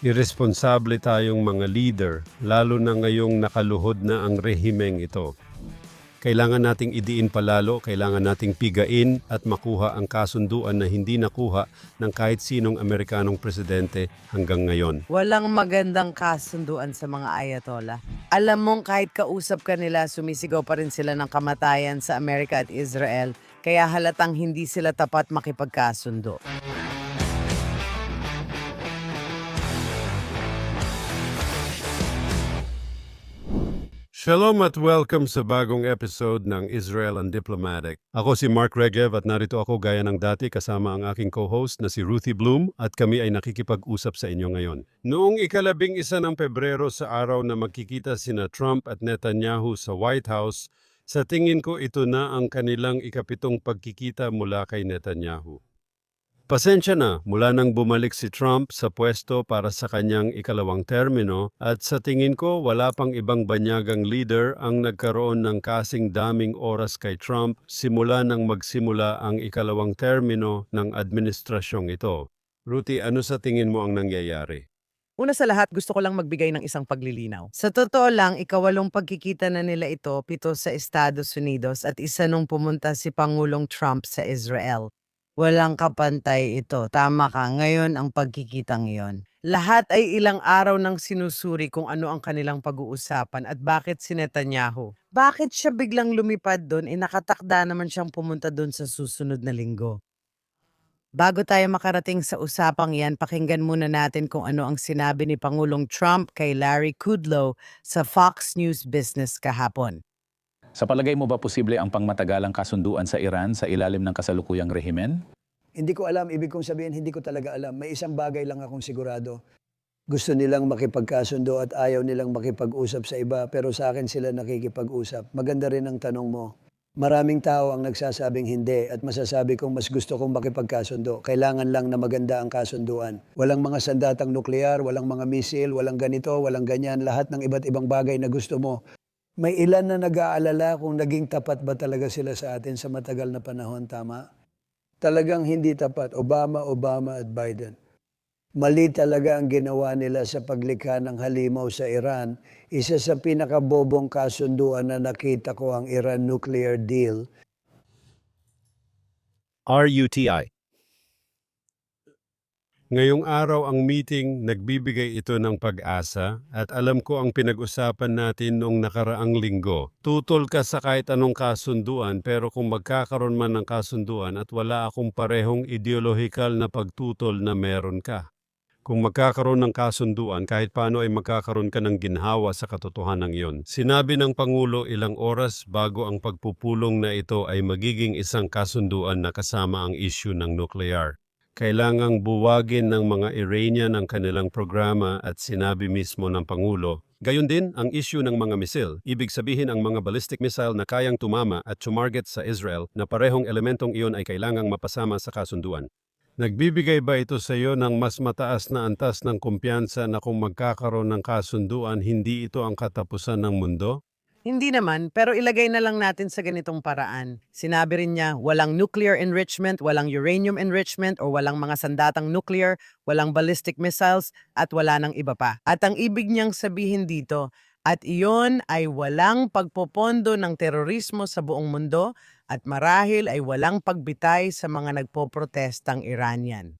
Iresponsable tayong mga leader, lalo na ngayong nakaluhod na ang rehimeng ito. Kailangan nating idiin palalo, kailangan nating pigain at makuha ang kasunduan na hindi nakuha ng kahit sinong Amerikanong presidente hanggang ngayon. Walang magandang kasunduan sa mga ayatollah. Alam mong kahit kausap ka nila, sumisigaw pa rin sila ng kamatayan sa Amerika at Israel, kaya halatang hindi sila tapat makipagkasundo. Shalom at welcome sa bagong episode ng Israel Undiplomatic. Ako si Mark Regev at narito ako gaya ng dati kasama ang aking co-host na si Ruthie Bloom at kami ay nakikipag-usap sa inyo ngayon. Noong ika-11 ng Pebrero sa araw na magkikita sina Trump at Netanyahu sa White House, sa tingin ko ito na ang kanilang ikapitong pagkikita mula kay Netanyahu. Pasensya na mula nang bumalik si Trump sa pwesto para sa kanyang ikalawang termino at sa tingin ko wala pang ibang banyagang leader ang nagkaroon ng kasing daming oras kay Trump simula nang magsimula ang ikalawang termino ng administrasyong ito. Ruthie, ano sa tingin mo ang nangyayari? Una sa lahat, gusto ko lang magbigay ng isang paglilinaw. Sa totoo lang, ikawalong pagkikita na nila ito, 7 sa Estados Unidos at isa nung pumunta si Pangulong Trump sa Israel. Walang kapantay ito. Tama ka, ngayon ang pagkikitang iyon. Lahat ay ilang araw nang sinusuri kung ano ang kanilang pag-uusapan at bakit si Netanyahu. Bakit siya biglang lumipad doon? Nakatakda naman siyang pumunta doon sa susunod na linggo. Bago tayo makarating sa usapang yan, pakinggan muna natin kung ano ang sinabi ni Pangulong Trump kay Larry Kudlow sa Fox News Business kahapon. Sa palagay mo ba posible ang pangmatagalang kasunduan sa Iran sa ilalim ng kasalukuyang rehimen? Hindi ko alam, ibig kong sabihin, hindi ko talaga alam. May isang bagay lang akong sigurado. Gusto nilang makipagkasundo at ayaw nilang makipag-usap sa iba, pero sa akin sila nakikipag-usap. Maganda rin ang tanong mo. Maraming tao ang nagsasabing hindi at masasabi kong mas gusto kong makipagkasundo. Kailangan lang na maganda ang kasunduan. Walang mga sandatang nuklear, walang mga misil, walang ganito, walang ganyan. Lahat ng iba't ibang bagay na gusto mo. May ilan na nag-aalala kung naging tapat ba talaga sila sa atin sa matagal na panahon, tama? Talagang hindi tapat. Obama at Biden. Mali talaga ang ginawa nila sa paglikha ng halimaw sa Iran. Isa sa pinakabobong kasunduan na nakita ko ang Iran nuclear deal. RUTI. Ngayong araw ang meeting, nagbibigay ito ng pag-asa at alam ko ang pinag-usapan natin noong nakaraang linggo. Tutol ka sa kahit anong kasunduan pero kung magkakaroon man ng kasunduan at wala akong parehong ideolohikal na pagtutol na meron ka. Kung magkakaroon ng kasunduan, kahit paano ay magkakaroon ka ng ginhawa sa katotohanan iyon. Sinabi ng Pangulo ilang oras bago ang pagpupulong na ito ay magiging isang kasunduan na kasama ang issue ng nuclear. Kailangang buwagin ng mga Iranian ang kanilang programa at sinabi mismo ng Pangulo. Gayon din ang issue ng mga misil, ibig sabihin ang mga ballistic missile na kayang tumama at tumarget sa Israel na parehong elementong iyon ay kailangang mapasama sa kasunduan. Nagbibigay ba ito sa iyo ng mas mataas na antas ng kumpiyansa na kung magkakaroon ng kasunduan, hindi ito ang katapusan ng mundo? Hindi naman, pero ilagay na lang natin sa ganitong paraan. Sinabi rin niya, walang nuclear enrichment, walang uranium enrichment, o walang mga sandatang nuclear, walang ballistic missiles, at wala nang iba pa. At ang ibig niyang sabihin dito, at iyon ay walang pagpopondo ng terorismo sa buong mundo, at marahil ay walang pagbitay sa mga nagpoprotestang Iranian.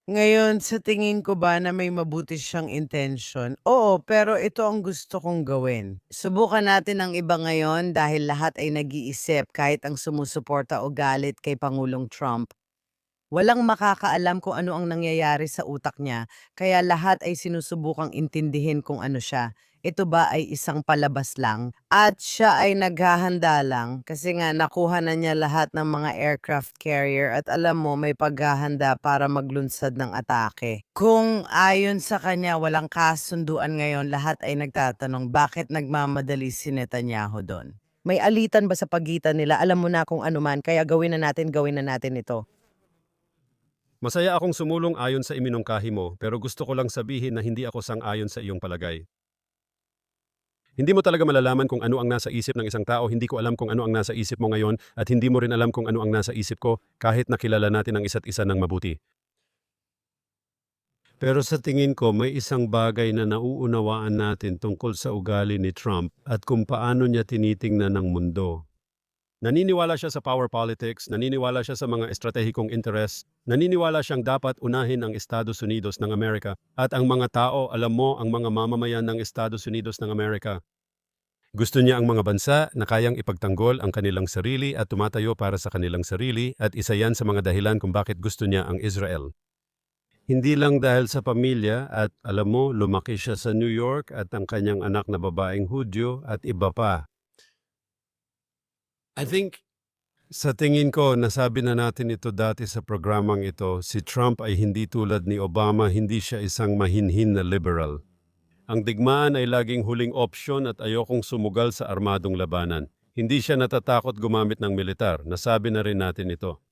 Ngayon, sa tingin ko ba na may mabuti siyang intention? Oo, pero ito ang gusto kong gawin. Subukan natin ang iba ngayon dahil lahat ay nag-iisip kahit ang sumusuporta o galit kay Pangulong Trump. Walang makakaalam kung ano ang nangyayari sa utak niya, kaya lahat ay sinusubukang intindihin kung ano siya. Ito ba ay isang palabas lang? At siya ay naghahanda lang kasi nga nakuha na niya lahat ng mga aircraft carrier at alam mo may paghahanda para maglunsad ng atake. Kung ayon sa kanya walang kasunduan ngayon, lahat ay nagtatanong bakit nagmamadali si Netanyahu doon. May alitan ba sa pagitan nila? Alam mo na kung ano man, kaya gawin na natin ito. Masaya akong sumulong ayon sa iminungkahi mo pero gusto ko lang sabihin na hindi ako sang-ayon sa iyong palagay. Hindi mo talaga malalaman kung ano ang nasa isip ng isang tao, hindi ko alam kung ano ang nasa isip mo ngayon at hindi mo rin alam kung ano ang nasa isip ko kahit nakilala natin ang isa't isa ng mabuti. Pero sa tingin ko may isang bagay na nauunawaan natin tungkol sa ugali ni Trump at kung paano niya tinitingnan ng mundo. Naniniwala siya sa power politics, naniniwala siya sa mga estratehikong interes, naniniwala siyang dapat unahin ang Estados Unidos ng Amerika at ang mga tao, alam mo, ang mga mamamayan ng Estados Unidos ng Amerika. Gusto niya ang mga bansa na kayang ipagtanggol ang kanilang sarili at tumatayo para sa kanilang sarili at isa yan sa mga dahilan kung bakit gusto niya ang Israel. Hindi lang dahil sa pamilya at alam mo, lumaki siya sa New York at ang kanyang anak na babaeng Hudyo at iba pa. I think, sa tingin ko, nasabi na natin ito dati sa programang ito, si Trump ay hindi tulad ni Obama, hindi siya isang mahinhin na liberal. Ang digmaan ay laging huling opsyon at ayokong sumugal sa armadong labanan. Hindi siya natatakot gumamit ng militar, nasabi na rin natin ito.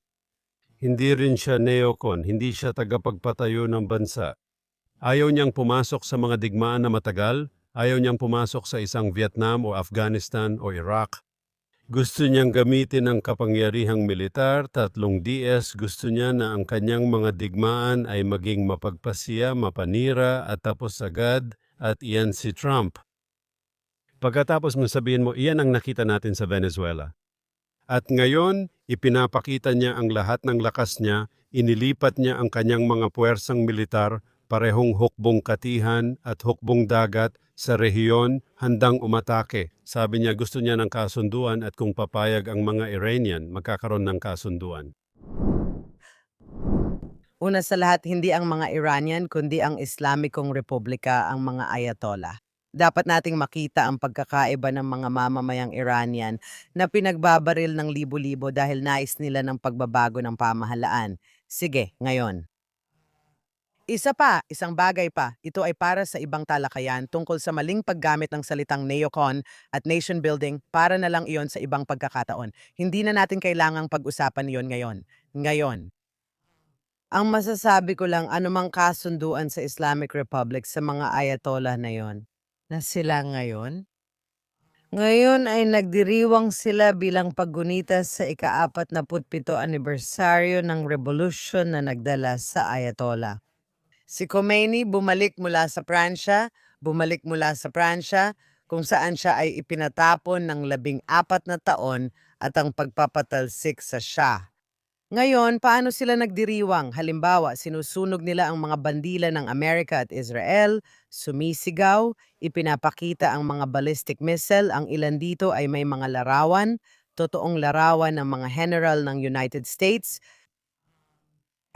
Hindi rin siya neocon, hindi siya tagapagpatayo ng bansa. Ayaw niyang pumasok sa mga digmaan na matagal, ayaw niyang pumasok sa isang Vietnam o Afghanistan o Iraq. Gusto niyang gamitin ang kapangyarihang militar, 3 DS, gusto niya na ang kanyang mga digmaan ay maging mapagpasiya, mapanira at tapos agad, at iyan si Trump. Pagkatapos mo sabihin mo, iyan ang nakita natin sa Venezuela. At ngayon, ipinapakita niya ang lahat ng lakas niya, inilipat niya ang kanyang mga puwersang militar, parehong hukbong katihan at hukbong dagat sa rehiyon handang umatake. Sabi niya gusto niya ng kasunduan at kung papayag ang mga Iranian, magkakaroon ng kasunduan. Una sa lahat, hindi ang mga Iranian kundi ang Islamikong Republika ang mga Ayatollah. Dapat nating makita ang pagkakaiba ng mga mamamayang Iranian na pinagbabaril ng libo-libo dahil nais nila ng pagbabago ng pamahalaan. Sige, ngayon. Isang bagay pa, ito ay para sa ibang talakayan tungkol sa maling paggamit ng salitang neocon at nation building para na lang iyon sa ibang pagkakataon. Hindi na natin kailangang pag-usapan iyon ngayon. Ngayon. Ang masasabi ko lang anumang kasunduan sa Islamic Republic sa mga Ayatollah na yon, na sila ngayon? Ngayon ay nagdiriwang sila bilang paggunita sa ika-47 anibersaryo ng revolusyon na nagdala sa Ayatollah. Si Khomeini bumalik mula sa Pransya, kung saan siya ay ipinatapon ng 14 na taon at ang pagpapatalsik sa Shah. Ngayon, paano sila nagdiriwang? Halimbawa, sinusunog nila ang mga bandila ng Amerika at Israel, sumisigaw, ipinapakita ang mga ballistic missile, ang ilan dito ay may mga larawan, totoong larawan ng mga general ng United States,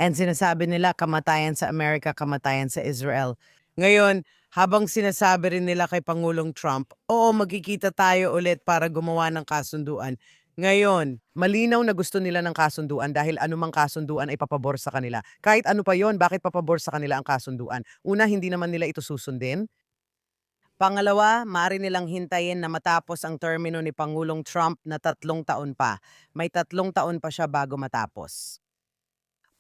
and sinasabi nila kamatayan sa Amerika, kamatayan sa Israel. Ngayon, habang sinasabi rin nila kay Pangulong Trump, oo, magkikita tayo ulit para gumawa ng kasunduan. Ngayon, malinaw na gusto nila ng kasunduan dahil anumang kasunduan ay papabor sa kanila. Kahit ano pa yon, bakit papabor sa kanila ang kasunduan? Una, hindi naman nila ito susundin. Pangalawa, maaari nilang hintayin na matapos ang termino ni Pangulong Trump na 3 taon pa. May 3 taon pa siya bago matapos.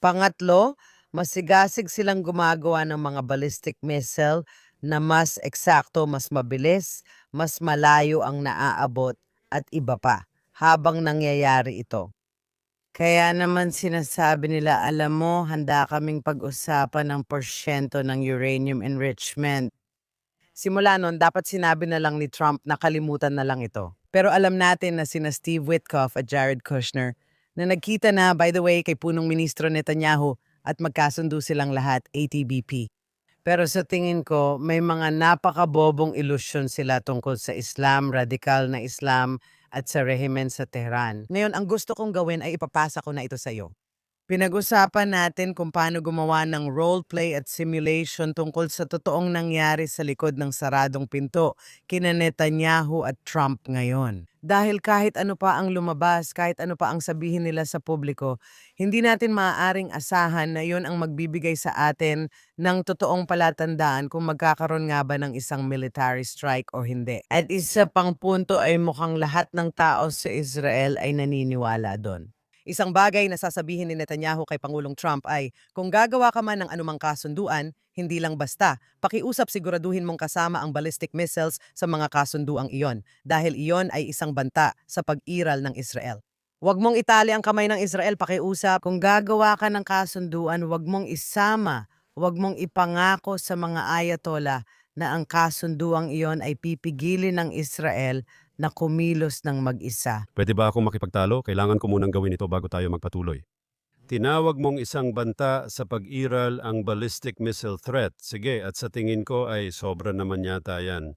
Pangatlo, masigasig silang gumagawa ng mga ballistic missile na mas eksakto, mas mabilis, mas malayo ang naaabot at iba pa habang nangyayari ito. Kaya naman sinasabi nila, alam mo, handa kaming pag-usapan ng porsyento ng uranium enrichment. Simula nun, dapat sinabi na lang ni Trump na kalimutan na lang ito. Pero alam natin na sina Steve Witkoff at Jared Kushner na nagkita na, by the way, kay punong ministro Netanyahu at magkasundo silang lahat, ATBP. Pero sa tingin ko, may mga napakabobong ilusyon sila tungkol sa Islam, radikal na Islam, at sa rehimen sa Tehran. Ngayon, ang gusto kong gawin ay ipapasa ko na ito sa iyo. Pinag-usapan natin kung paano gumawa ng role play at simulation tungkol sa totoong nangyari sa likod ng saradong pinto kina Netanyahu at Trump ngayon. Dahil kahit ano pa ang lumabas, kahit ano pa ang sabihin nila sa publiko, hindi natin maaaring asahan na yon ang magbibigay sa atin ng totoong palatandaan kung magkakaroon nga ba ng isang military strike o hindi. At isa pang punto ay mukhang lahat ng tao sa Israel ay naniniwala doon. Isang bagay na sasabihin ni Netanyahu kay Pangulong Trump ay, kung gagawa ka man ng anumang kasunduan, hindi lang basta, pakiusap siguraduhin mong kasama ang ballistic missiles sa mga kasunduang iyon dahil iyon ay isang banta sa pag-iral ng Israel. Huwag mong itali ang kamay ng Israel, pakiusap. Kung gagawa ka ng kasunduan, huwag mong isama, Huwag mong ipangako sa mga ayatollah na ang kasunduang iyon ay pipigilin ng Israel na kumilos ng mag-isa. Pwede ba akong makipagtalo? Kailangan ko munang gawin ito bago tayo magpatuloy. Tinawag mong isang banta sa pag-iral ang ballistic missile threat. Sige, at sa tingin ko ay sobra naman yata yan.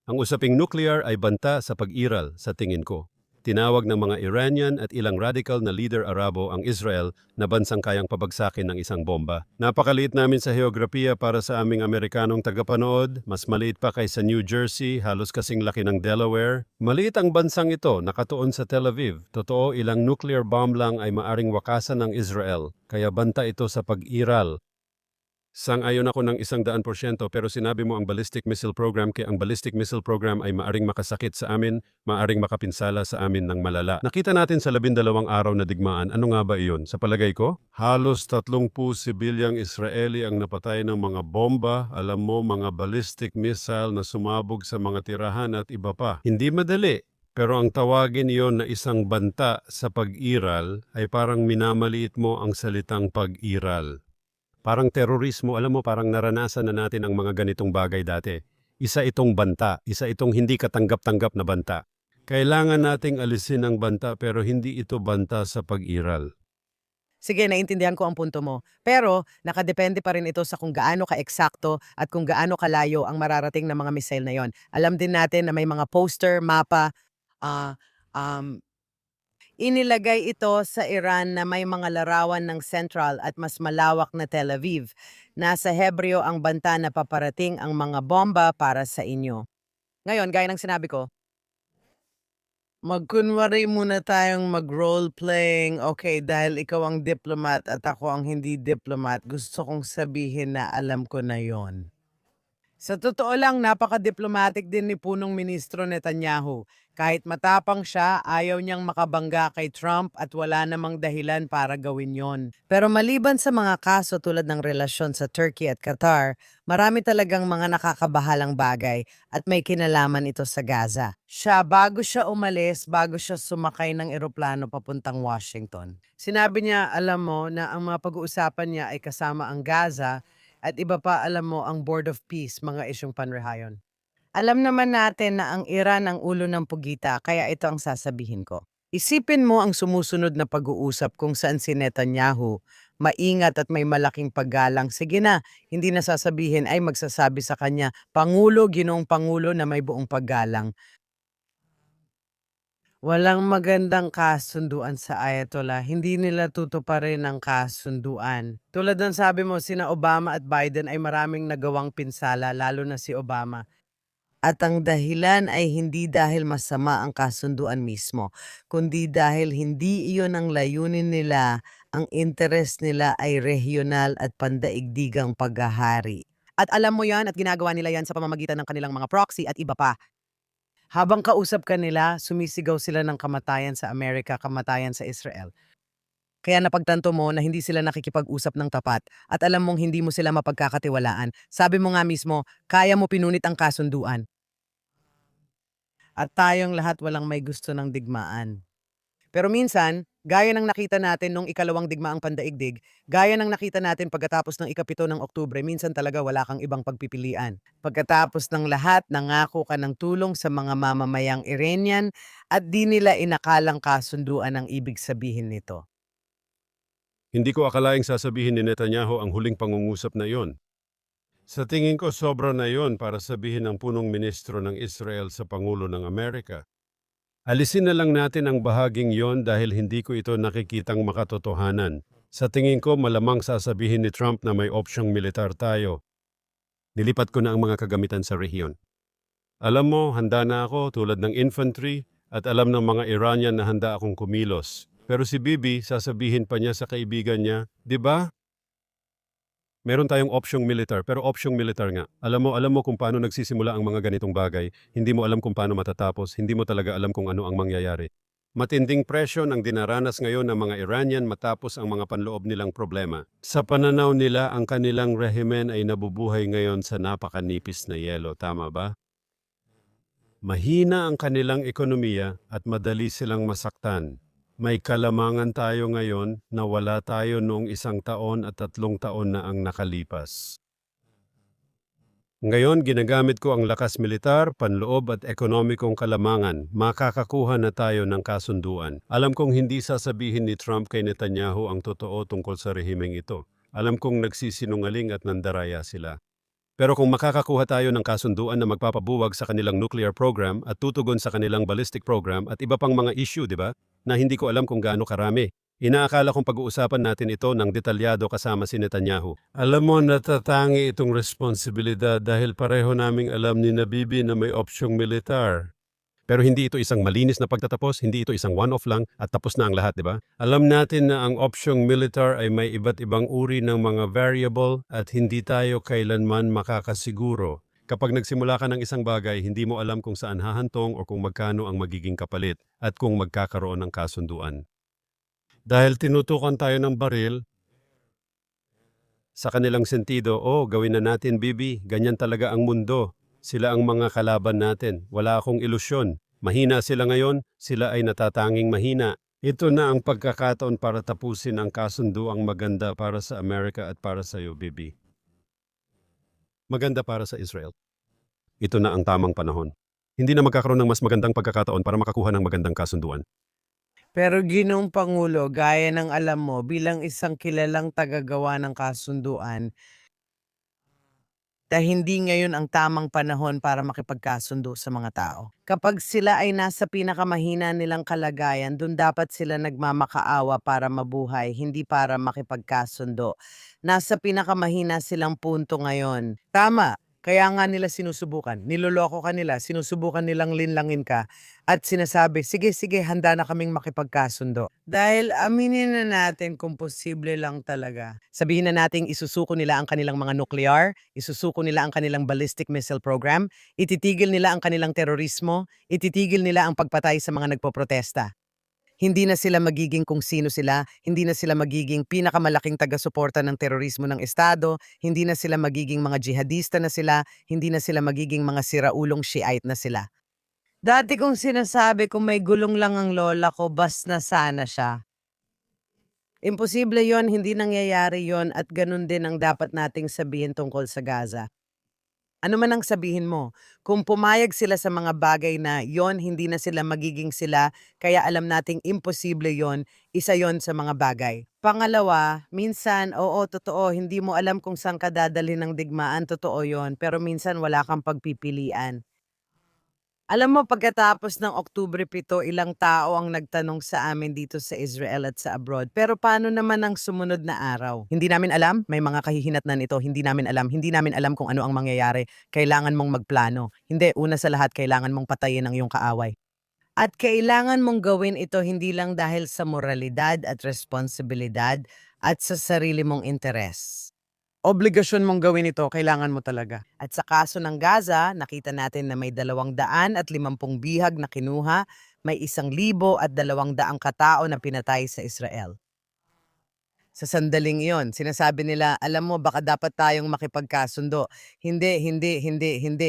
Ang usaping nuclear ay banta sa pag-iral sa tingin ko. Tinawag ng mga Iranian at ilang radical na leader Arabo ang Israel na bansang kayang pabagsakin ng isang bomba. Napakaliit namin sa heograpiya para sa aming Amerikanong tagapanood. Mas maliit pa kaysa New Jersey, halos kasing laki ng Delaware. Maliit ang bansang ito, nakatuon sa Tel Aviv. Totoo, ilang nuclear bomb lang ay maaring wakasan ng Israel, kaya banta ito sa pag-iral. Sang-ayon ako ng 100% pero sinabi mo ang ballistic missile program kaya ang ballistic missile program ay maaring makasakit sa amin, maaring makapinsala sa amin ng malala. Nakita natin sa 12 araw na digmaan, ano nga ba iyon? Sa palagay ko, halos 30 sibilyang Israeli ang napatay ng mga bomba, alam mo mga ballistic missile na sumabog sa mga tirahan at iba pa. Hindi madali. Pero ang tawagin iyon na isang banta sa pag-iral ay parang minamaliit mo ang salitang pag-iral. Parang terorismo, alam mo, parang naranasan na natin ang mga ganitong bagay dati. Isa itong banta, isa itong hindi katanggap-tanggap na banta. Kailangan nating alisin ang banta pero hindi ito banta sa pag-iral. Sige, naintindihan ko ang punto mo. Pero nakadepende pa rin ito sa kung gaano ka-eksakto at kung gaano kalayo ang mararating na mga missile na yon. Alam din natin na may mga poster, mapa, ah, um, inilagay ito sa Iran na may mga larawan ng Central at mas malawak na Tel Aviv. Nasa Hebreo ang banta na paparating ang mga bomba para sa inyo. Ngayon, gaya ng sinabi ko, magkunwari muna tayong mag-role-playing. Okay, dahil ikaw ang diplomat at ako ang hindi diplomat, gusto kong sabihin na alam ko na yon. Sa totoo lang, napaka-diplomatic din ni punong ministro Netanyahu. Kahit matapang siya, ayaw niyang makabangga kay Trump at wala namang dahilan para gawin yon. Pero maliban sa mga kaso tulad ng relasyon sa Turkey at Qatar, marami talagang mga nakakabahalang bagay at may kinalaman ito sa Gaza. Bago siya umalis, bago siya sumakay ng eroplano papuntang Washington, sinabi niya, alam mo, na ang mga pag-uusapan niya ay kasama ang Gaza at iba pa, alam mo, ang Board of Peace, mga isyong panrehayon. Alam naman natin na ang Iran ang ulo ng pugita, kaya ito ang sasabihin ko. Isipin mo ang sumusunod na pag-uusap kung saan si Netanyahu maingat at may malaking paggalang. Sige na, hindi na sasabihin ay magsasabi sa kanya, Pangulo, Ginoong Pangulo na may buong paggalang. Walang magandang kasunduan sa Ayatollah. Hindi nila tutuparin ang kasunduan. Tulad ng sabi mo, sina Obama at Biden ay maraming nagawang pinsala, lalo na si Obama. At ang dahilan ay hindi dahil masama ang kasunduan mismo, kundi dahil hindi iyon ang layunin nila, ang interes nila ay regional at pandaigdigang paghahari. At alam mo yan at ginagawa nila yan sa pamamagitan ng kanilang mga proxy at iba pa. Habang kausap ka nila, sumisigaw sila ng kamatayan sa Amerika, kamatayan sa Israel. Kaya napagtanto mo na hindi sila nakikipag-usap ng tapat at alam mong hindi mo sila mapagkakatiwalaan. Sabi mo nga mismo, kaya mo pinunit ang kasunduan. At tayong lahat walang may gusto ng digmaan. Pero minsan, gaya ng nakita natin nung ikalawang digmaang pandaigdig, gaya ng nakita natin pagkatapos ng ika-7 ng Oktubre, minsan talaga wala kang ibang pagpipilian. Pagkatapos ng lahat, nangako ka ng tulong sa mga mamamayang Iranian at di nila inakalang kasunduan ang ibig sabihin nito. Hindi ko akalaing sasabihin ni Netanyahu ang huling pangungusap na iyon. Sa tingin ko sobra na iyon para sabihin ng punong ministro ng Israel sa Pangulo ng Amerika. Alisin na lang natin ang bahaging yon dahil hindi ko ito nakikitang makatotohanan. Sa tingin ko malamang sasabihin ni Trump na may opsyong militar tayo. Nilipat ko na ang mga kagamitan sa rehiyon. Alam mo, handa na ako tulad ng infantry at alam ng mga Iranian na handa akong kumilos. Pero si Bibi, sasabihin pa niya sa kaibigan niya, di ba? Meron tayong opsyong militar, pero opsyong militar nga. Alam mo kung paano nagsisimula ang mga ganitong bagay. Hindi mo alam kung paano matatapos. Hindi mo talaga alam kung ano ang mangyayari. Matinding presyon ang dinaranas ngayon ng mga Iranian matapos ang mga panloob nilang problema. Sa pananaw nila, ang kanilang rehimen ay nabubuhay ngayon sa napakanipis na yelo. Tama ba? Mahina ang kanilang ekonomiya at madali silang masaktan. May kalamangan tayo ngayon na wala tayo noong 1 taon at 3 taon na ang nakalipas. Ngayon, ginagamit ko ang lakas militar, panloob at ekonomikong kalamangan. Makakakuha na tayo ng kasunduan. Alam kong hindi sasabihin ni Trump kay Netanyahu ang totoo tungkol sa rehimeng ito. Alam kong nagsisinungaling at nandaraya sila. Pero kung makakakuha tayo ng kasunduan na magpapabuwag sa kanilang nuclear program at tutugon sa kanilang ballistic program at iba pang mga issue, di ba? Na hindi ko alam kung gaano karami. Inaakala kong pag-uusapan natin ito ng detalyado kasama si Netanyahu. Alam mo, natatangi itong responsibilidad dahil pareho naming alam ni Bibi na may opsyong militar. Pero hindi ito isang malinis na pagtatapos, hindi ito isang one-off lang at tapos na ang lahat, di ba? Alam natin na ang opsyong militar ay may iba't ibang uri ng mga variable at hindi tayo kailanman makakasiguro. Kapag nagsimula ka ng isang bagay, hindi mo alam kung saan hahantong o kung magkano ang magiging kapalit at kung magkakaroon ng kasunduan. Dahil tinutukan tayo ng baril, sa kanilang sentido, gawin na natin, Bibi, ganyan talaga ang mundo. Sila ang mga kalaban natin. Wala akong ilusyon. Mahina sila ngayon, sila ay natatanging mahina. Ito na ang pagkakataon para tapusin ang kasunduang maganda para sa Amerika at para sa iyo, Bibi. Maganda para sa Israel. Ito na ang tamang panahon. Hindi na magkakaroon ng mas magandang pagkakataon para makakuha ng magandang kasunduan. Pero Ginoong Pangulo, gaya ng alam mo, bilang isang kilalang tagagawa ng kasunduan, hindi ngayon ang tamang panahon para makipagkasundo sa mga tao. Kapag sila ay nasa pinakamahina nilang kalagayan, dun dapat sila nagmamakaawa para mabuhay, hindi para makipagkasundo. Nasa pinakamahina silang punto ngayon. Tama, kaya nga nila sinusubukan. Niloloko ka nila, sinusubukan nilang linlangin ka at sinasabi, sige, handa na kaming makipagkasundo. Dahil aminin na natin kung posible lang talaga. Sabihin na nating isusuko nila ang kanilang mga nuklear, isusuko nila ang kanilang ballistic missile program, ititigil nila ang kanilang terorismo, ititigil nila ang pagpatay sa mga nagpoprotesta. Hindi na sila magiging kung sino sila, hindi na sila magiging pinakamalaking taga-suporta ng terorismo ng Estado, hindi na sila magiging mga jihadista na sila, hindi na sila magiging mga siraulong Shiite na sila. Dati kong sinasabi kung may gulong lang ang lola ko, bas na sana siya. Imposible yon, hindi nangyayari yon at ganun din ang dapat nating sabihin tungkol sa Gaza. Ano man ang sabihin mo, kung pumayag sila sa mga bagay na yon, hindi na sila magiging sila, kaya alam nating imposible yon, isa yon sa mga bagay. Pangalawa, minsan, oo, totoo, hindi mo alam kung saan ka dadalhin ng digmaan, totoo yon, pero minsan wala kang pagpipilian. Alam mo, pagkatapos ng Oktubre 7, ilang tao ang nagtanong sa amin dito sa Israel at sa abroad. Pero paano naman ang sumunod na araw? Hindi namin alam, may mga kahihinatnan ito, hindi namin alam kung ano ang mangyayari. Kailangan mong magplano. Hindi, una sa lahat, kailangan mong patayin ang iyong kaaway. At kailangan mong gawin ito hindi lang dahil sa moralidad at responsibilidad at sa sarili mong interes. Obligasyon mong gawin ito, kailangan mo talaga. At sa kaso ng Gaza, nakita natin na may 250 bihag na kinuha, may 1,200 katao na pinatay sa Israel. Sa sandaling iyon, sinasabi nila, alam mo, baka dapat tayong makipagkasundo. Hindi.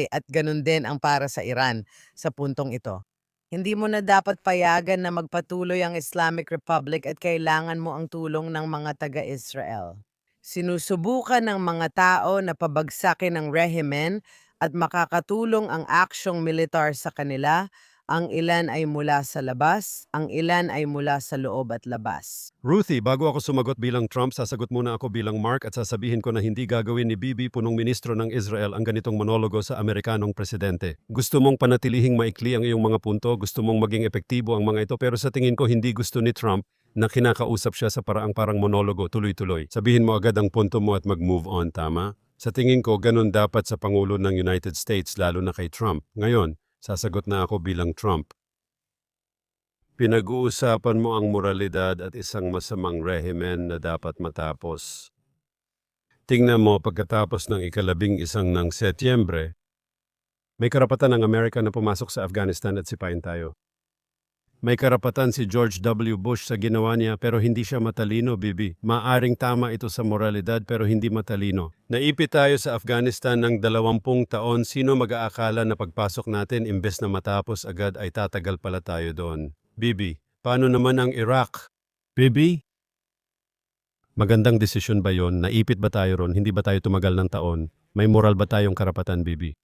At ganun din ang para sa Iran sa puntong ito. Hindi mo na dapat payagan na magpatuloy ang Islamic Republic at kailangan mo ang tulong ng mga taga-Israel. Sinusubukan ng mga tao na pabagsakin ang rehimen at makakatulong ang aksyong militar sa kanila. Ang ilan ay mula sa labas, ang ilan ay mula sa loob at labas. Ruthie, bago ako sumagot bilang Trump, sasagot muna ako bilang Mark at sasabihin ko na hindi gagawin ni Bibi, punong ministro ng Israel, ang ganitong monologo sa Amerikanong presidente. Gusto mong panatilihing maikli ang iyong mga punto, gusto mong maging epektibo ang mga ito, pero sa tingin ko hindi gusto ni Trump na kinakausap siya sa parang monologo, tuloy-tuloy. Sabihin mo agad ang punto mo at mag-move on, tama? Sa tingin ko, ganun dapat sa Pangulo ng United States, lalo na kay Trump. Ngayon, sasagot na ako bilang Trump. Pinag-uusapan mo ang moralidad at isang masamang rehimen na dapat matapos. Tingnan mo, pagkatapos ng 11 ng Setyembre, may karapatan ng Amerika na pumasok sa Afghanistan at sipain tayo. May karapatan si George W. Bush sa ginawa niya pero hindi siya matalino, Bibi. Maaring tama ito sa moralidad pero hindi matalino. Naipit tayo sa Afghanistan ng 20 taon. Sino mag-aakala na pagpasok natin imbes na matapos agad ay tatagal pala tayo doon? Bibi, Paano naman ang Iraq? Bibi? Magandang desisyon ba yon? Naipit ba tayo ron? Hindi ba tayo tumagal ng taon? May moral ba tayong karapatan, Bibi?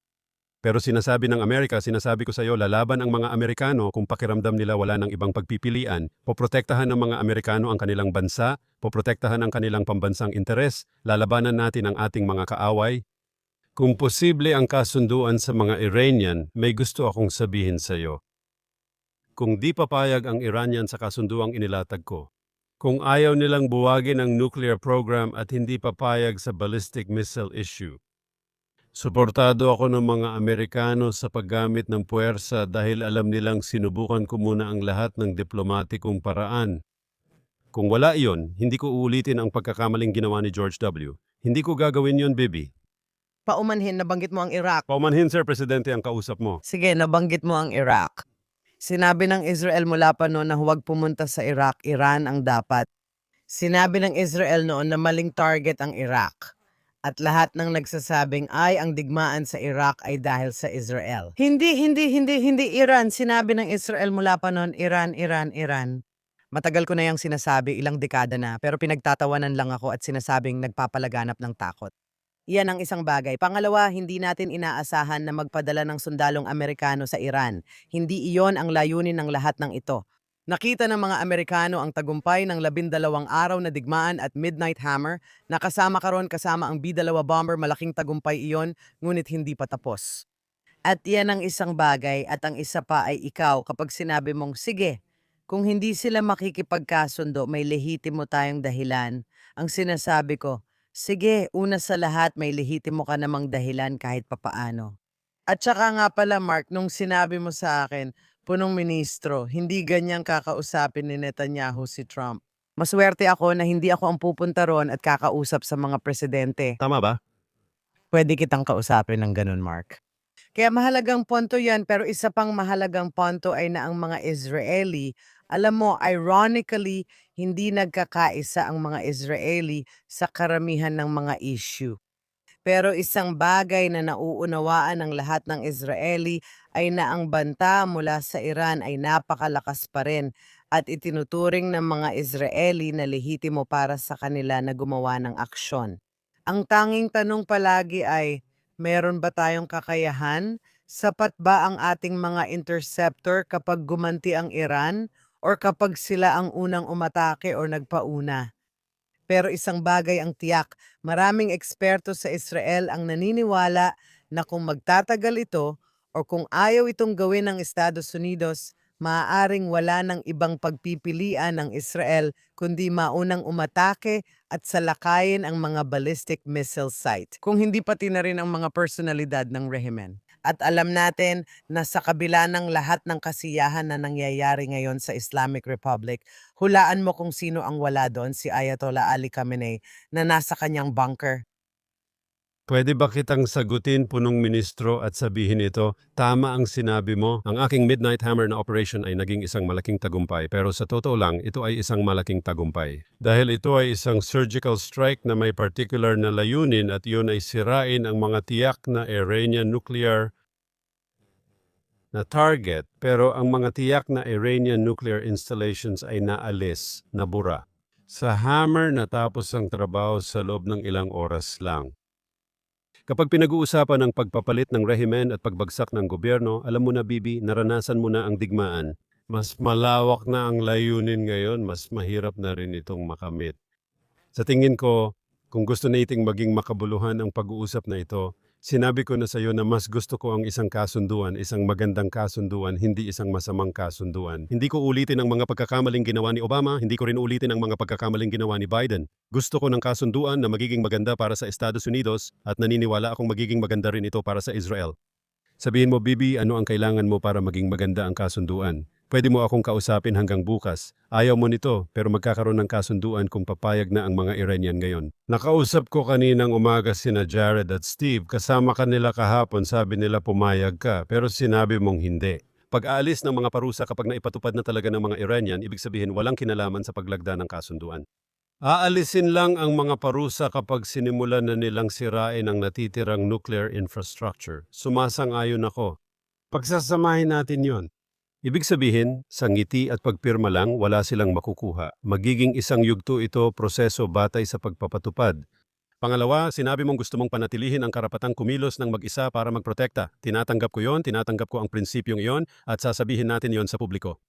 Pero sinasabi ng Amerika, sinasabi ko sa iyo, lalaban ang mga Amerikano kung pakiramdam nila wala ng ibang pagpipilian. Poprotektahan ng mga Amerikano ang kanilang bansa, poprotektahan ang kanilang pambansang interes, lalabanan natin ang ating mga kaaway. Kung posible ang kasunduan sa mga Iranian, may gusto akong sabihin sa iyo. Kung di papayag ang Iranian sa kasunduang inilatag ko, kung ayaw nilang buwagin ang nuclear program at hindi papayag sa ballistic missile issue, suportado ako ng mga Amerikano sa paggamit ng puwersa dahil alam nilang sinubukan ko muna ang lahat ng diplomatikong paraan. Kung wala iyon, hindi ko uulitin ang pagkakamaling ginawa ni George W. Hindi ko gagawin yon, Bibi. Paumanhin, nabanggit mo ang Iraq. Paumanhin, Sir Presidente, ang kausap mo. Sige, nabanggit mo ang Iraq. Sinabi ng Israel mula pa noon na huwag pumunta sa Iraq, Iran ang dapat. Sinabi ng Israel noon na maling target ang Iraq. At lahat ng nagsasabing ay ang digmaan sa Iraq ay dahil sa Israel. Hindi Iran. Sinabi ng Israel mula pa noon, Iran. Matagal ko na yung sinasabi, ilang dekada na, pero pinagtatawanan lang ako at sinasabing nagpapalaganap ng takot. Iyan ang isang bagay. Pangalawa, hindi natin inaasahan na magpadala ng sundalong Amerikano sa Iran. Hindi iyon ang layunin ng lahat ng ito. Nakita ng mga Amerikano ang tagumpay ng 12 araw na digmaan at Midnight Hammer, na kasama kasama ang B-2 bomber, malaking tagumpay iyon, ngunit hindi pa tapos. At iyan ang isang bagay, at ang isa pa ay ikaw kapag sinabi mong, sige, kung hindi sila makikipagkasundo, may lehitimo tayong dahilan. Ang sinasabi ko, sige, una sa lahat, may lehitimo ka namang dahilan kahit papaano. At saka nga pala, Mark, nung sinabi mo sa akin, punong ministro, hindi ganyang kakausapin ni Netanyahu si Trump. Maswerte ako na hindi ako ang pupunta ron at kakausap sa mga presidente. Tama ba? Pwede kitang kausapin ng ganun, Mark. Kaya mahalagang punto yan, pero isa pang mahalagang punto ay na ang mga Israeli, alam mo, ironically, hindi nagkakaisa ang mga Israeli sa karamihan ng mga issue. Pero isang bagay na nauunawaan ng lahat ng Israeli ay na ang banta mula sa Iran ay napakalakas pa rin at itinuturing ng mga Israeli na lehitimo para sa kanila na gumawa ng aksyon. Ang tanging tanong palagi ay, meron ba tayong kakayahan? Sapat ba ang ating mga interceptor kapag gumanti ang Iran or kapag sila ang unang umatake o nagpauna? Pero isang bagay ang tiyak, maraming eksperto sa Israel ang naniniwala na kung magtatagal ito o kung ayaw itong gawin ng Estados Unidos, maaaring wala ng ibang pagpipilian ng Israel kundi maunang umatake at salakayin ang mga ballistic missile site, kung hindi pati na rin ang mga personalidad ng rehimen. At alam natin na sa kabila ng lahat ng kasiyahan na nangyayari ngayon sa Islamic Republic, hulaan mo kung sino ang wala doon, si Ayatollah Ali Khamenei na nasa kanyang bunker. Pwede ba kitang sagutin, punong ministro, at sabihin ito, tama ang sinabi mo, ang aking Midnight Hammer na operation ay naging isang malaking tagumpay, pero sa totoo lang, ito ay isang malaking tagumpay. Dahil ito ay isang surgical strike na may particular na layunin at yun ay sirain ang mga tiyak na Iranian nuclear na target, pero ang mga tiyak na Iranian nuclear installations ay naalis, nabura. Sa Hammer natapos ang trabaho sa loob ng ilang oras lang. Kapag pinag-uusapan ang pagpapalit ng rehimen at pagbagsak ng gobyerno, alam mo na, Bibi, naranasan mo na ang digmaan. Mas malawak na ang layunin ngayon, mas mahirap na rin itong makamit. Sa tingin ko, kung gusto nating maging makabuluhan ang pag-uusap na ito, sinabi ko na sa iyo na mas gusto ko ang isang kasunduan, isang magandang kasunduan, hindi isang masamang kasunduan. Hindi ko ulitin ang mga pagkakamaling ginawa ni Obama, hindi ko rin ulitin ang mga pagkakamaling ginawa ni Biden. Gusto ko ng kasunduan na magiging maganda para sa Estados Unidos at naniniwala akong magiging maganda rin ito para sa Israel. Sabihin mo, Bibi, ano ang kailangan mo para maging maganda ang kasunduan? Pwede mo akong kausapin hanggang bukas. Ayaw mo nito, pero magkakaroon ng kasunduan kung papayag na ang mga Iranian ngayon. Nakausap ko kaninang umaga sina Jared at Steve, kasama kanila kahapon, sabi nila pumayag ka, pero sinabi mong hindi. Pag-aalis ng mga parusa kapag naipatupad na talaga ng mga Iranian, ibig sabihin walang kinalaman sa paglagda ng kasunduan. Aalisin lang ang mga parusa kapag sinimulan na nilang sirain ang natitirang nuclear infrastructure. Sumasang-ayon ako. Pagsasamahin natin yon. Ibig sabihin, sa ngiti at pagpirma lang, wala silang makukuha. Magiging isang yugto ito proseso batay sa pagpapatupad. Pangalawa, sinabi mong gusto mong panatilihin ang karapatang kumilos ng mag-isa para magprotekta. Tinatanggap ko yon, tinatanggap ko ang prinsipyong iyon at sasabihin natin yon sa publiko.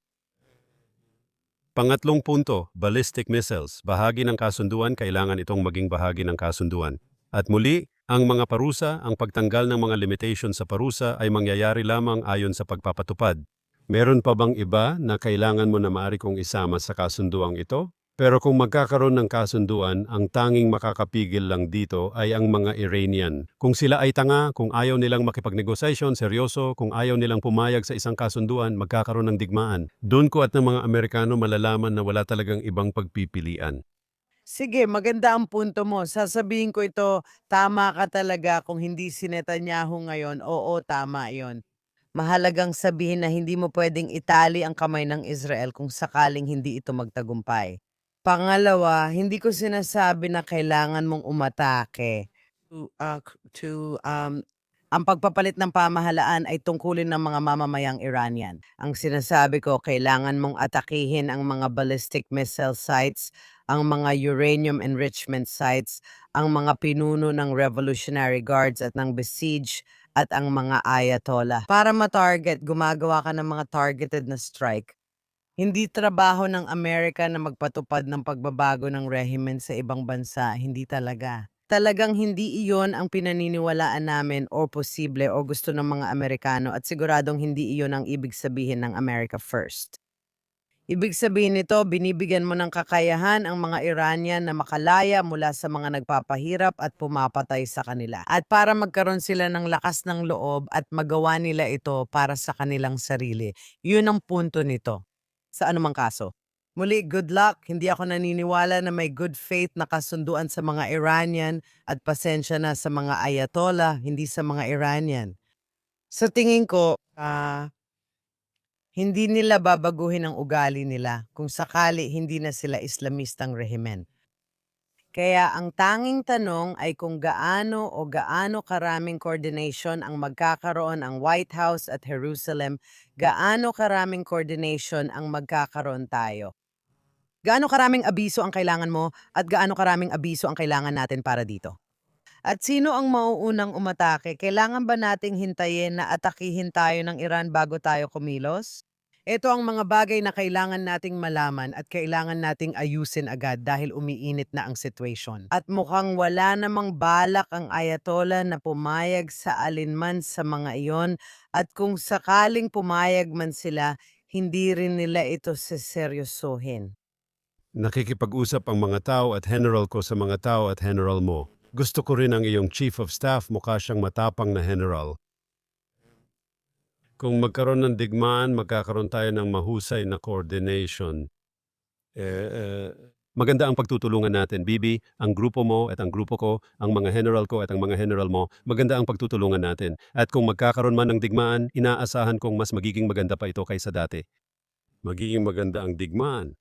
Pangatlong punto, ballistic missiles. Bahagi ng kasunduan, kailangan itong maging bahagi ng kasunduan. At muli, ang mga parusa, ang pagtanggal ng mga limitation sa parusa ay mangyayari lamang ayon sa pagpapatupad. Meron pa bang iba na kailangan mo na maaari kong isama sa kasunduang ito? Pero kung magkakaroon ng kasunduan, ang tanging makakapigil lang dito ay ang mga Iranian. Kung sila ay tanga, kung ayaw nilang makipagnegosasyon, seryoso, kung ayaw nilang pumayag sa isang kasunduan, magkakaroon ng digmaan. Doon ko at ng mga Amerikano malalaman na wala talagang ibang pagpipilian. Sige, maganda ang punto mo. Sasabihin ko ito, tama ka talaga kung hindi si Netanyahu ngayon. Oo, tama yon. Mahalagang sabihin na hindi mo pwedeng itali ang kamay ng Israel kung sakaling hindi ito magtagumpay. Pangalawa, hindi ko sinasabi na kailangan mong umatake. Ang pagpapalit ng pamahalaan ay tungkulin ng mga mamamayang Iranian. Ang sinasabi ko, kailangan mong atakihin ang mga ballistic missile sites, ang mga uranium enrichment sites, ang mga pinuno ng Revolutionary Guards at ng Besiege, at ang mga Ayatollah. Para ma-target, gumagawa ka ng mga targeted na strike. Hindi trabaho ng Amerika na magpatupad ng pagbabago ng rehimen sa ibang bansa. Hindi talaga. Talagang hindi iyon ang pinaniniwalaan namin o posible o gusto ng mga Amerikano at siguradong hindi iyon ang ibig sabihin ng America First. Ibig sabihin nito, binibigyan mo ng kakayahan ang mga Iranian na makalaya mula sa mga nagpapahirap at pumapatay sa kanila. At para magkaroon sila ng lakas ng loob at magawa nila ito para sa kanilang sarili. Yun ang punto nito. Sa anumang kaso. Muli, good luck. Hindi ako naniniwala na may good faith na kasunduan sa mga Iranian at pasensya na sa mga Ayatollah, hindi sa mga Iranian. Sa tingin ko, hindi nila babaguhin ang ugali nila kung sakali hindi na sila Islamistang rehimen. Kaya ang tanging tanong ay kung gaano karaming coordination ang magkakaroon ang White House at Jerusalem, gaano karaming coordination ang magkakaroon tayo. Gaano karaming abiso ang kailangan mo at gaano karaming abiso ang kailangan natin para dito. At sino ang mauunang umatake? Kailangan ba nating hintayin na atakihin tayo ng Iran bago tayo kumilos? Ito ang mga bagay na kailangan nating malaman at kailangan nating ayusin agad dahil umiinit na ang situation. At mukhang wala namang balak ang Ayatollah na pumayag sa alinman sa mga iyon at kung sakaling pumayag man sila, hindi rin nila ito seseryosohin. Nakikipag-usap ang mga tao at general ko sa mga tao at general mo. Gusto ko rin ang iyong chief of staff, mukha siyang matapang na general. Kung magkaroon ng digmaan, magkakaroon tayo ng mahusay na coordination. Maganda ang pagtutulungan natin, Bibi, ang grupo mo at ang grupo ko, ang mga general ko at ang mga general mo, maganda ang pagtutulungan natin. At kung magkakaroon man ng digmaan, inaasahan kong mas magiging maganda pa ito kaysa dati. Magiging maganda ang digmaan.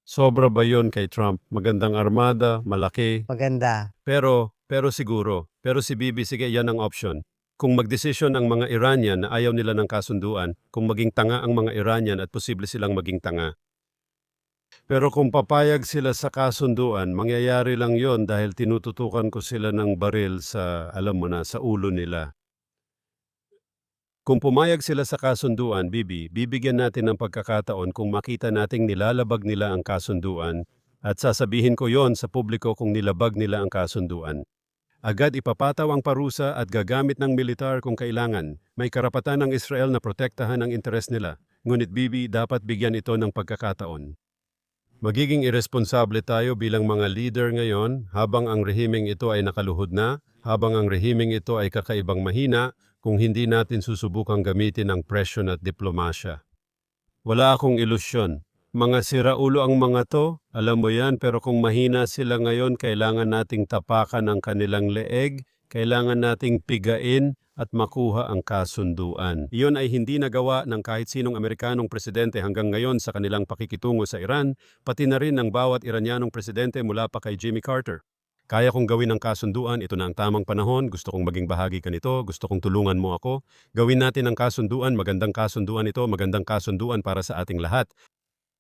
Sobra ba yon kay Trump? Magandang armada, malaki. Maganda. Pero siguro. Pero si Bibi, sige, yan ang option. Kung magdesisyon ang mga Iranian na ayaw nila ng kasunduan, kung maging tanga ang mga Iranian at posible silang maging tanga. Pero kung papayag sila sa kasunduan, mangyayari lang yon dahil tinututukan ko sila ng baril sa, alam mo na, sa ulo nila. Kung pumayag sila sa kasunduan, Bibi, bibigyan natin ng pagkakataon kung makita nating nilalabag nila ang kasunduan at sasabihin ko yon sa publiko kung nilabag nila ang kasunduan. Agad ipapataw ang parusa at gagamit ng militar kung kailangan. May karapatan ng Israel na protektahan ang interes nila. Ngunit Bibi, dapat bigyan ito ng pagkakataon. Magiging irresponsable tayo bilang mga leader ngayon habang ang rehimeng ito ay nakaluhod na, habang ang rehimeng ito ay kakaibang mahina, kung hindi natin susubukang gamitin ang presyon at diplomasya. Wala akong ilusyon. Mga siraulo ang mga to, alam mo yan, pero kung mahina sila ngayon, kailangan nating tapakan ang kanilang leeg, kailangan nating pigain at makuha ang kasunduan. Iyon ay hindi nagawa ng kahit sinong Amerikanong presidente hanggang ngayon sa kanilang pakikitungo sa Iran, pati na rin ng bawat Iranyanong presidente mula pa kay Jimmy Carter. Kaya kong gawin ang kasunduan, ito na ang tamang panahon, gusto kong maging bahagi ka nito, gusto kong tulungan mo ako. Gawin natin ang kasunduan, magandang kasunduan ito, magandang kasunduan para sa ating lahat.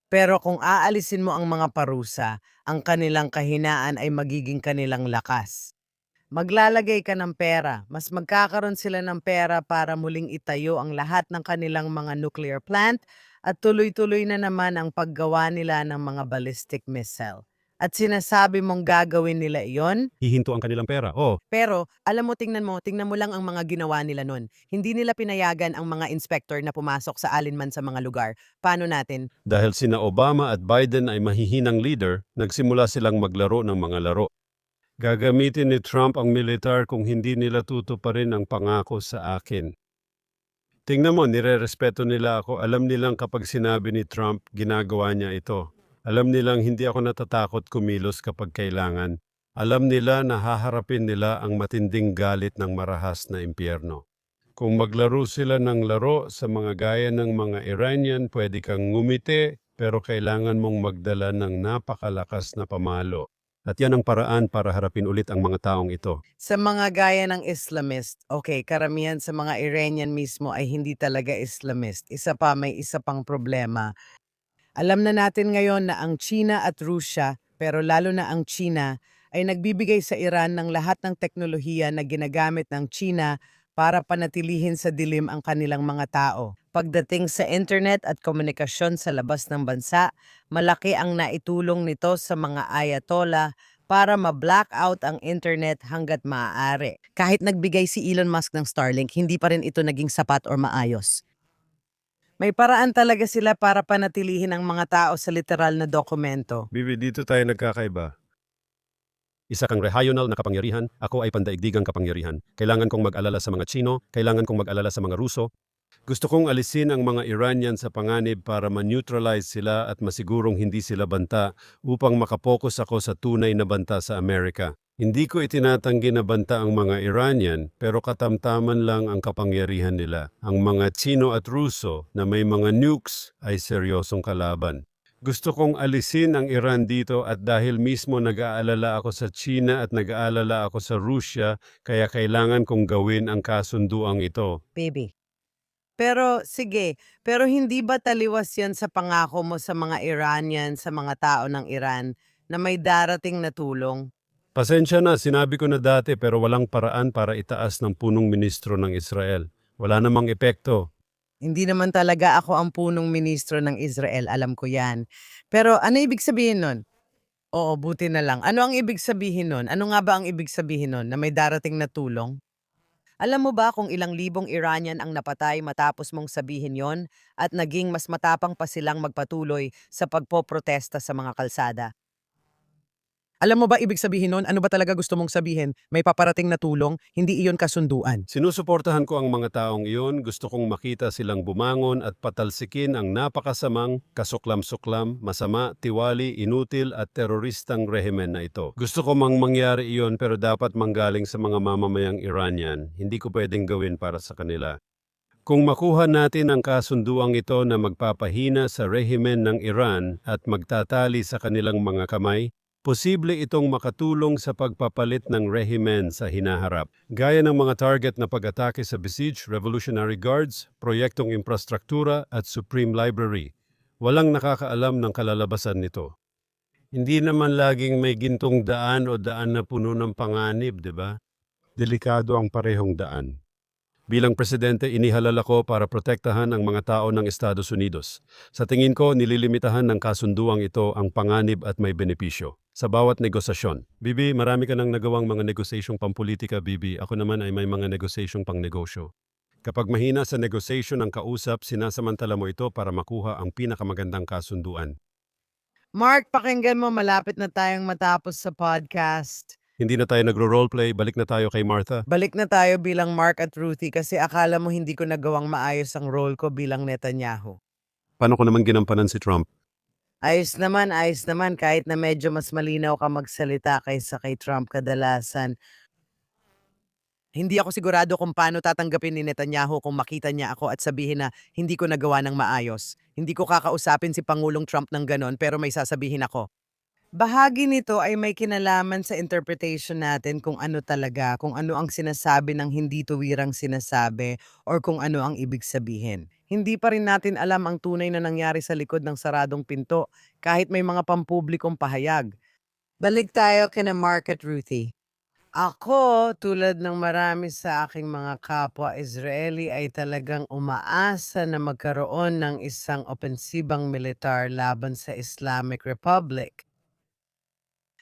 Pero kung aalisin mo ang mga parusa, ang kanilang kahinaan ay magiging kanilang lakas. Maglalagay ka ng pera, mas magkakaroon sila ng pera para muling itayo ang lahat ng kanilang mga nuclear plant at tuloy-tuloy na naman ang paggawa nila ng mga ballistic missile. At sinasabi mong gagawin nila iyon? Hihinto ang kanilang pera. Oh, Pero, alam mo, tingnan mo lang ang mga ginawa nila nun. Hindi nila pinayagan ang mga inspector na pumasok sa alinman sa mga lugar. Paano natin? dahil sina Obama at Biden ay mahihinang leader, nagsimula silang maglaro ng mga laro. Gagamitin ni Trump ang militar kung hindi nila tutuparin ang pangako sa akin. Tingnan mo, nirerespeto nila ako. Alam nilang kapag sinabi ni Trump, ginagawa niya ito. Alam nilang hindi ako natatakot kumilos kapag kailangan. Alam nila na haharapin nila ang matinding galit ng marahas na impyerno. Kung maglaro sila ng laro sa mga gaya ng mga Iranian, pwede kang ngumiti, pero kailangan mong magdala ng napakalakas na pamalo. At yan ang paraan para harapin ulit ang mga taong ito. Sa mga gaya ng Islamist, okay, karamihan sa mga Iranian mismo ay hindi talaga Islamist. Isa pa, may isa pang problema. Alam na natin ngayon na ang China at Russia, pero lalo na ang China, ay nagbibigay sa Iran ng lahat ng teknolohiya na ginagamit ng China para panatilihin sa dilim ang kanilang mga tao. Pagdating sa internet at komunikasyon sa labas ng bansa, malaki ang naitulong nito sa mga ayatollah para ma-blackout ang internet hanggat maaari. Kahit nagbigay si Elon Musk ng Starlink, hindi pa rin ito naging sapat or maayos. May paraan talaga sila para panatilihin ang mga tao sa literal na dokumento. Bibi, dito tayo nagkakaiba. Isa kang regional na kapangyarihan, ako ay pandaigdigang kapangyarihan. Kailangan kong mag-alala sa mga Chino, kailangan kong mag-alala sa mga Ruso. Gusto kong alisin ang mga Iranian sa panganib para ma-neutralize sila at masigurong hindi sila banta upang makapokus ako sa tunay na banta sa Amerika. Hindi ko itinatanggi na banta ang mga Iranian, pero katamtaman lang ang kapangyarihan nila. Ang mga Chino at Ruso na may mga nukes ay seryosong kalaban. Gusto kong alisin ang Iran dito at dahil mismo nag-aalala ako sa China at nag-aalala ako sa Russia, kaya kailangan kong gawin ang kasunduang ito. Baby. Pero sige, pero hindi ba taliwas yan sa pangako mo sa mga Iranian, sa mga tao ng Iran, na may darating na tulong? Pasensya na, sinabi ko na dati pero walang paraan para itaas ng punong ministro ng Israel. Wala namang epekto. Hindi naman talaga ako ang punong ministro ng Israel, alam ko yan. Pero ano ibig sabihin nun? Oo, buti na lang. Ano ang ibig sabihin nun? Ano nga ba ang ibig sabihin nun? Na may darating na tulong? Alam mo ba kung ilang libong Iranian ang napatay matapos mong sabihin yon at naging mas matapang pa silang magpatuloy sa pagpoprotesta sa mga kalsada? Alam mo ba ibig sabihin nun? Ano ba talaga gusto mong sabihin? May paparating na tulong, hindi iyon kasunduan. Sinusuportahan ko ang mga taong iyon, gusto kong makita silang bumangon at patalsikin ang napakasamang, kasuklam-suklam, masama, tiwali, inutil at teroristang rehimen na ito. Gusto ko mang mangyari iyon pero dapat manggaling sa mga mamamayang Iranian. Hindi ko pwedeng gawin para sa kanila. Kung makuha natin ang kasunduang ito na magpapahina sa rehimen ng Iran at magtatali sa kanilang mga kamay, posible itong makatulong sa pagpapalit ng rehimen sa hinaharap. Gaya ng mga target na pag-atake sa Basij, Revolutionary Guards, proyektong infrastruktura at Supreme Library. Walang nakakaalam ng kalalabasan nito. Hindi naman laging may gintong daan o daan na puno ng panganib, di ba? Delikado ang parehong daan. Bilang presidente, inihalal ako para protektahan ang mga tao ng Estados Unidos. Sa tingin ko, nililimitahan ng kasunduang ito ang panganib at may benepisyo. Sa bawat negosasyon. Bibi, marami ka nang nagawang mga negosasyong pampolitika, Bibi. Ako naman ay may mga negosasyong pang negosyo. Kapag mahina sa negosasyon ang kausap, sinasamantala mo ito para makuha ang pinakamagandang kasunduan. Mark, pakinggan mo, malapit na tayong matapos sa podcast. Hindi na tayo nagro-roleplay, balik na tayo kay Martha. Balik na tayo bilang Mark at Ruthie kasi akala mo hindi ko nagawang maayos ang role ko bilang Netanyahu. Paano ko naman ginampanan si Trump? Ayos naman, kahit na medyo mas malinaw ka magsalita kaysa kay Trump kadalasan. Hindi ako sigurado kung paano tatanggapin ni Netanyahu kung makita niya ako at sabihin na hindi ko nagawa ng maayos. Hindi ko kakausapin si Pangulong Trump ng ganon pero may sasabihin ako. Bahagi nito ay may kinalaman sa interpretation natin kung ano talaga, kung ano ang sinasabi ng hindi tuwirang sinasabi or kung ano ang ibig sabihin. Hindi pa rin natin alam ang tunay na nangyari sa likod ng saradong pinto kahit may mga pampublikong pahayag. Balik tayo kina Mark at Ruthie. Ako, tulad ng marami sa aking mga kapwa Israeli ay talagang umaasa na magkaroon ng isang opensibang militar laban sa Islamic Republic.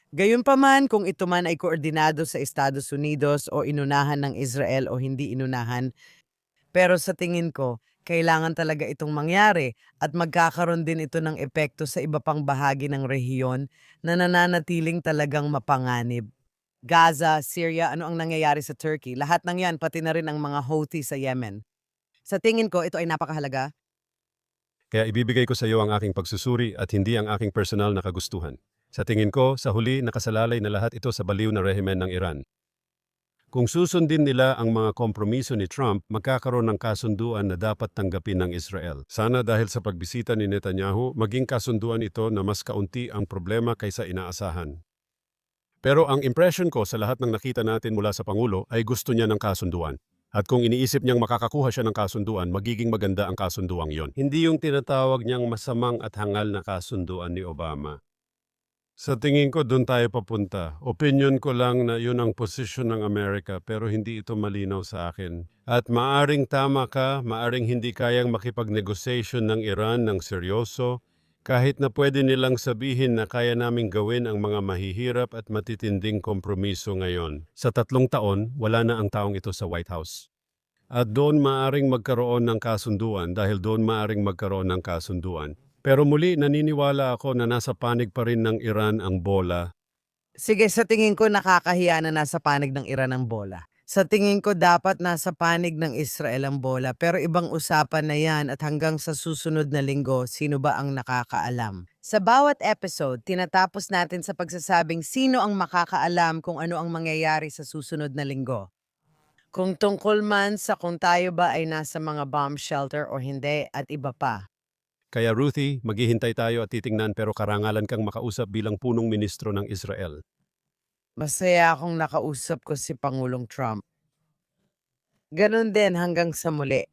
Gayunpaman, kung ito man ay koordinado sa Estados Unidos o inunahan ng Israel o hindi inunahan, pero sa tingin ko, kailangan talaga itong mangyari at magkakaroon din ito ng epekto sa iba pang bahagi ng rehiyon na nananatiling talagang mapanganib. Gaza, Syria, ano ang nangyayari sa Turkey? Lahat ng yan, pati na rin ang mga Houthi sa Yemen. Sa tingin ko, ito ay napakahalaga. Kaya ibibigay ko sa iyo ang aking pagsusuri at hindi ang aking personal na kagustuhan. Sa tingin ko, sa huli, nakasalalay na lahat ito sa baliw na rehimen ng Iran. Kung susundin nila ang mga kompromiso ni Trump, magkakaroon ng kasunduan na dapat tanggapin ng Israel. Sana dahil sa pagbisita ni Netanyahu, maging kasunduan ito na mas kaunti ang problema kaysa inaasahan. Pero ang impression ko sa lahat ng nakita natin mula sa Pangulo ay gusto niya ng kasunduan. At kung iniisip niyang makakakuha siya ng kasunduan, magiging maganda ang kasunduang yon. Hindi yung tinatawag niyang masamang at hangal na kasunduan ni Obama. Sa tingin ko, doon tayo papunta. Opinion ko lang na yun ang posisyon ng Amerika pero hindi ito malinaw sa akin. At maaring tama ka, maaring hindi kayang makipag-negotiation ng Iran ng seryoso, kahit na pwede nilang sabihin na kaya naming gawin ang mga mahihirap at matitinding kompromiso ngayon. Sa 3 taon, wala na ang taong ito sa White House. At doon maaring magkaroon ng kasunduan dahil doon maaring magkaroon ng kasunduan. Pero muli, naniniwala ako na nasa panig pa rin ng Iran ang bola. Sige, sa tingin ko nakakahiya na nasa panig ng Iran ang bola. Sa tingin ko dapat nasa panig ng Israel ang bola pero ibang usapan na yan at hanggang sa susunod na linggo, sino ba ang nakakaalam? Sa bawat episode, tinatapos natin sa pagsasabing sino ang makakaalam kung ano ang mangyayari sa susunod na linggo. Kung tungkol man sa kung tayo ba ay nasa mga bomb shelter o hindi at iba pa. Kaya Ruthie, maghihintay tayo at titingnan pero karangalan kang makausap bilang punong ministro ng Israel. Masaya akong nakausap ko si Pangulong Trump. Ganon din hanggang sa muli.